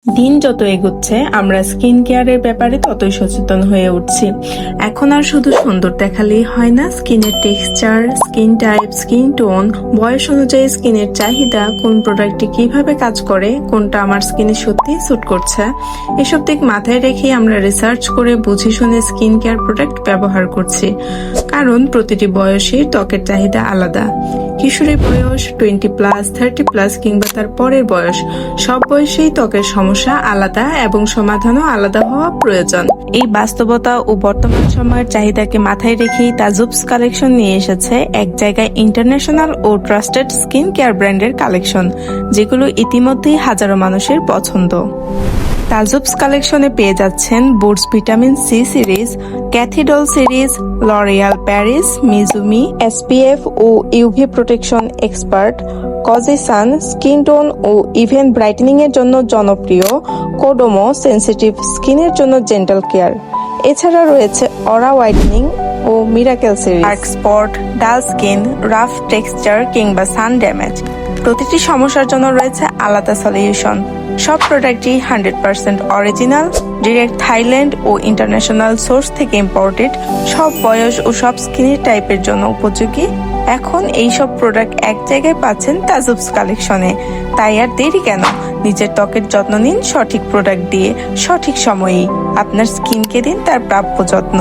দিন যত এগোচ্ছে আমরা স্কিন কেয়ারের ব্যাপারে ততই সচেতন হয়ে উঠছি। এখন আর শুধু সুন্দর দেখালেই হয় না, স্কিনের texture, skin type, skin tone, বয়স অনুযায়ী স্কিনের চাহিদা, কোন প্রোডাক্টটি কিভাবে কাজ করে, কোনটা আমার স্কিনে সত্যিই স্যুট করছে, এসব দিক মাথায় রেখে আমরা রিসার্চ করে বুঝে শুনে স্কিন কেয়ার প্রোডাক্ট ব্যবহার করছি। কারণ প্রতিটি বয়সের ত্বকের চাহিদা আলাদা। কিশোরী বয়স, 20+, 30+ কিংবা তার পরের বয়স, সব বয়সেই ত্বকের সমস্যা আলাদা এবং সমাধানও আলাদা হওয়া প্রয়োজন। এই বাস্তবতা ও বর্তমান সময়ের চাহিদাকে মাথায় রেখেই তাজুবস কালেকশন নিয়ে এসেছে এক জায়গায় ইন্টারন্যাশনাল ও ট্রাস্টেড স্কিন কেয়ার ব্র্যান্ডের কালেকশন, যেগুলো ইতিমধ্যেই হাজারো মানুষের পছন্দ। তাজুবস কালেকশনে পেয়ে যাচ্ছেন বুটস ভিটামিন সি সিরিজ, ক্যাথিডল সিরিজ, লরিয়াল প্যারিস, মিজুমি, এসপিএফ ও ইউভি প্রোটেকশন এক্সপার্ট, কজিসান, স্কিন টোন ও ইভেন ব্রাইটেনিং এর জন্য জনপ্রিয়, কোডোমো সেনসিটিভ স্কিনের জন্য জেন্টাল কেয়ার। এছাড়া রয়েছে অরা হোয়াইটেনিং ও মিরাকেল সিরিজ, ডার্ক স্পট, ডাল স্কিন, রাফ টেক্সচার কিংবা সান ড্যামেজ। প্রতিটি সমস্যার জন্য রয়েছে আলাদা সলিউশন। সব প্রোডাক্টই 100% অরিজিনাল, ডিরেক্ট থাইল্যান্ড ও ইন্টারন্যাশনাল সোর্স থেকে ইম্পোর্টেড, সব বয়স ও সব স্কিনের টাইপের জন্য উপযোগী। এখন এই সব প্রোডাক্ট এক জায়গায় পাচ্ছেন তাজুবস কালেকশনে। তাই আর দেরি কেন, নিজের ত্বকের যত্ন নিন সঠিক প্রোডাক্ট দিয়ে, সঠিক সময়েই। আপনার স্কিনকে দিন তার প্রাপ্য যত্ন।